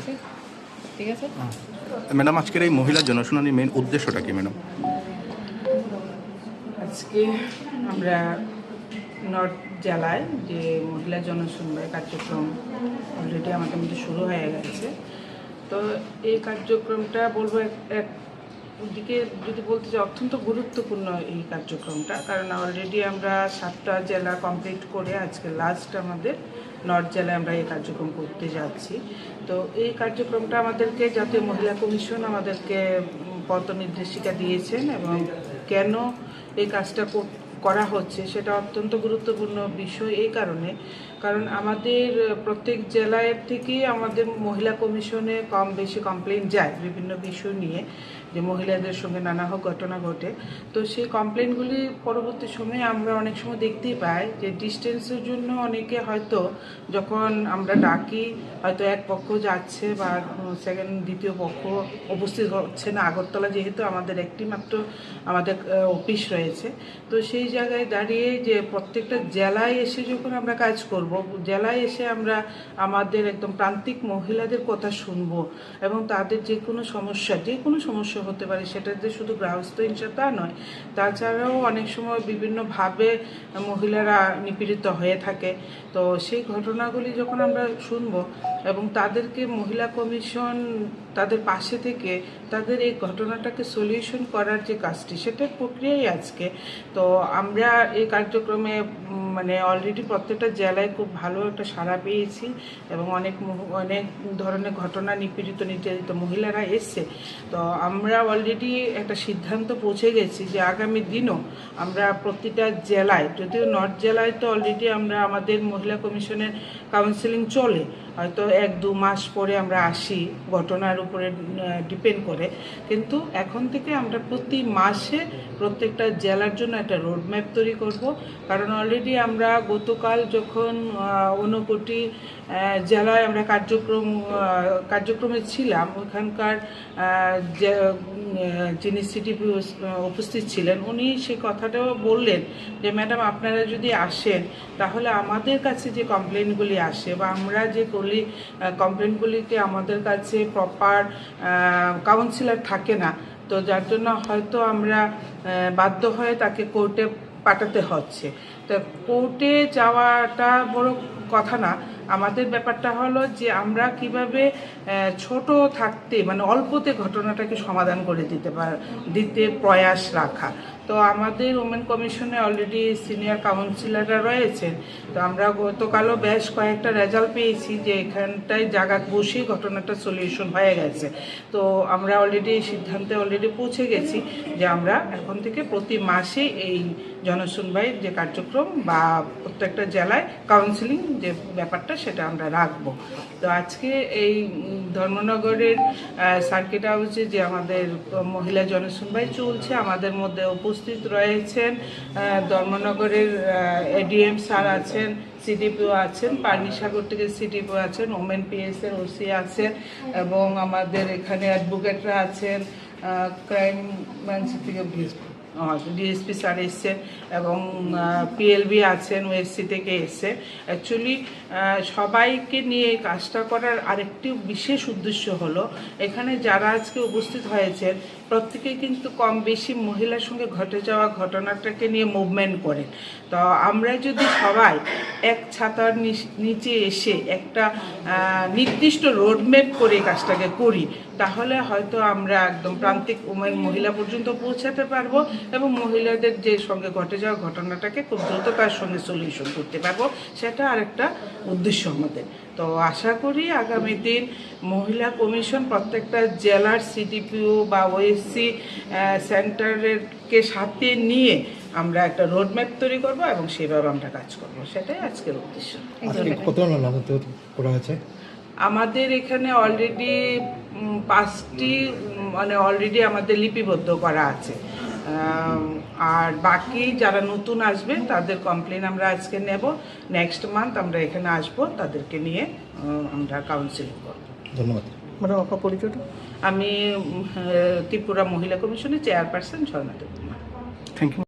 আছে, ঠিক আছে। ম্যাডাম, আজকের এই মহিলা জনশুনানির মেইন উদ্দেশ্যটা কি ম্যাডাম? আজকে আমরা নর্থ জেলায় যে মহিলা জনশুনবাই কার্যক্রম অলরেডি আমাদের মধ্যে শুরু হয়ে গেছে। তো এই কার্যক্রমটা বলবো একদিকে যদি বলতে চাই অত্যন্ত গুরুত্বপূর্ণ এই কার্যক্রমটা, কারণ অলরেডি আমরা 7টা জেলা কমপ্লিট করে আজকে লাস্ট আমাদের নর্থ জেলায় আমরা এই কার্যক্রম করতে যাচ্ছি। তো এই কার্যক্রমটা আমাদেরকে জাতীয় মহিলা কমিশন আমাদেরকে পথ নির্দেশিকা দিয়েছেন, এবং কেন এই কাজটা করা হচ্ছে সেটা অত্যন্ত গুরুত্বপূর্ণ বিষয় এই কারণ আমাদের প্রত্যেক জেলায় থেকেই আমাদের মহিলা কমিশনে কম বেশি কমপ্লেন যায় বিভিন্ন বিষয় নিয়ে, যে মহিলাদের সঙ্গে নানা ঘটনা ঘটে। তো সেই কমপ্লেনগুলি পরবর্তী সময়ে আমরা অনেক সময় দেখতেই পাই যে ডিস্টেন্সের জন্য অনেকে হয়তো যখন আমরা ডাকি হয়তো এক পক্ষ যাচ্ছে বা দ্বিতীয় পক্ষ উপস্থিত হচ্ছে না। আগরতলা যেহেতু আমাদের একটি মাত্র আমাদের অফিস রয়েছে, তো সেই জায়গায় দাঁড়িয়ে যে প্রত্যেকটা জেলায় এসে যখন আমরা কাজ করব, জেলায় এসে আমরা আমাদের একদম প্রান্তিক মহিলাদের কথা শুনবো এবং তাদের যে কোনো সমস্যা হতে পারে, সেটাতে শুধু গৃহস্থ হিংসা তা নয়, তাছাড়াও অনেক সময় বিভিন্নভাবে মহিলারা নিপীড়িত হয়ে থাকে। তো সেই ঘটনাগুলি যখন আমরা শুনবো এবং তাদেরকে মহিলা কমিশন তাদের পাশে থেকে তাদের এই ঘটনাটাকে সলিউশন করার যে কাজটি, সেটার প্রক্রিয়াই আজকে। তো আমরা এই কার্যক্রমে মানে অলরেডি প্রত্যেকটা জেলায় খুব ভালো একটা সাড়া পেয়েছি এবং অনেক ধরনের ঘটনা নির্যাতিত মহিলারা এসছে। তো আমরা অলরেডি একটা সিদ্ধান্ত পৌঁছে গেছি যে আগামী দিনও আমরা প্রতিটা জেলায়, যদিও নর্থ জেলায় তো অলরেডি আমরা আমাদের মহিলা কমিশনের কাউন্সেলিং চলে, হয়তো 1-2 মাস পরে আমরা আসি, ঘটনার উপরে ডিপেন্ড করে, কিন্তু এখন থেকে আমরা প্রতি মাসে প্রত্যেকটা জেলার জন্য একটা রোডম্যাপ তৈরি করব। কারণ অলরেডি আমরা গতকাল যখন 59টি জেলায় আমরা কার্যক্রমে ছিলাম, ওখানকার যিনি সিটিপি উপস্থিত ছিলেন উনি সে কথাটাও বললেন যে ম্যাডাম, আপনারা যদি আসেন তাহলে আমাদের কাছে যে কমপ্লেনগুলি আসে বা আমরা যে কমপ্লেনগুলিকে আমাদের কাছে প্রপার কাউন্সিলর থাকে না, তো যার জন্য হয়তো আমরা বাধ্য হয়ে তাকে কোর্টে পাঠাতে হচ্ছে। তো কোর্টে যাওয়াটা বড় কথা না, আমাদের ব্যাপারটা হলো যে আমরা কিভাবে ছোট থাকতে মানে অল্পতে ঘটনাটাকে সমাধান করে দিতে প্রয়াস রাখা। তো আমাদের ওমেন কমিশনে অলরেডি সিনিয়র কাউন্সিলররা রয়েছেন। তো আমরা গতকালও বেশ কয়েকটা রেজাল্ট পেয়েছি যে এখানটায় জায়গা বসেই ঘটনাটা সলিউশন হয়ে গেছে। তো আমরা অলরেডি এই সিদ্ধান্তে পৌঁছে গেছি যে আমরা এখন থেকে প্রতি মাসে এই জনশুনবাই যে কার্যক্রম বা প্রত্যেকটা জেলায় কাউন্সিলিং যে ব্যাপারটা সেটা আমরা রাখবো। তো আজকে এই ধর্মনগরের সার্কিট হাউসে যে আমাদের মহিলা জনশুনবাই চলছে, আমাদের মধ্যে উপস্থিত রয়েছেন ধর্মনগরের এডিএম স্যার আছেন, সিডিপিও আছেন, পার্নিসাগর থেকে সিডিপিও আছেন, ওমেন পিএসের ওসি আছেন এবং আমাদের এখানে অ্যাডভোকেটরা আছেন, ক্রাইম ব্রাঞ্চ থেকে ডিএসপি স্যার এসছেন এবং পিএলবি আছেন, ওএসসি থেকে এসছে। অ্যাকচুয়ালি সবাইকে নিয়ে এই কাজটা করার আরেকটি বিশেষ উদ্দেশ্য হলো, এখানে যারা আজকে উপস্থিত হয়েছেন প্রত্যেকেই কিন্তু কম বেশি মহিলার সঙ্গে ঘটে যাওয়া ঘটনাটাকে নিয়ে মুভমেন্ট করেন। তো আমরা যদি সবাই এক ছাতার নিচে এসে একটা নির্দিষ্ট রোডম্যাপ করে কাজটাকে করি, তাহলে হয়তো আমরা একদম প্রান্তিক মহিলা পর্যন্ত পৌঁছাতে পারবো এবং মহিলাদের যে সঙ্গে ঘটে যাওয়া ঘটনাটাকে খুব দ্রুততার সঙ্গে সলিউশন করতে পারবো। সেটা আরেকটা উদ্দেশ্য আমাদের। তো আশা করি আগামী দিন মহিলা কমিশন প্রত্যেকটা জেলার সিডিপিও বা ওএসসি সেন্টারেরকে সাথে নিয়ে আমরা একটা রোডম্যাপ তৈরি করবো এবং সেভাবে আমরা কাজ করবো। সেটাই আজকের উদ্দেশ্য। আমাদের এখানে অলরেডি 5টি মানে অলরেডি আমাদের লিপিবদ্ধ করা আছে, আর বাকি যারা নতুন আসবে তাদের কমপ্লেন আমরা আজকে নেব। নেক্সট মান্থ আমরা এখানে আসবো, তাদেরকে নিয়ে আমরা কাউন্সিলিং করব। ধন্যবাদ ম্যাডাম, আপনার পরিচয়টা? আমি ত্রিপুরা মহিলা কমিশনের chairperson Jharna Devi. Thank you.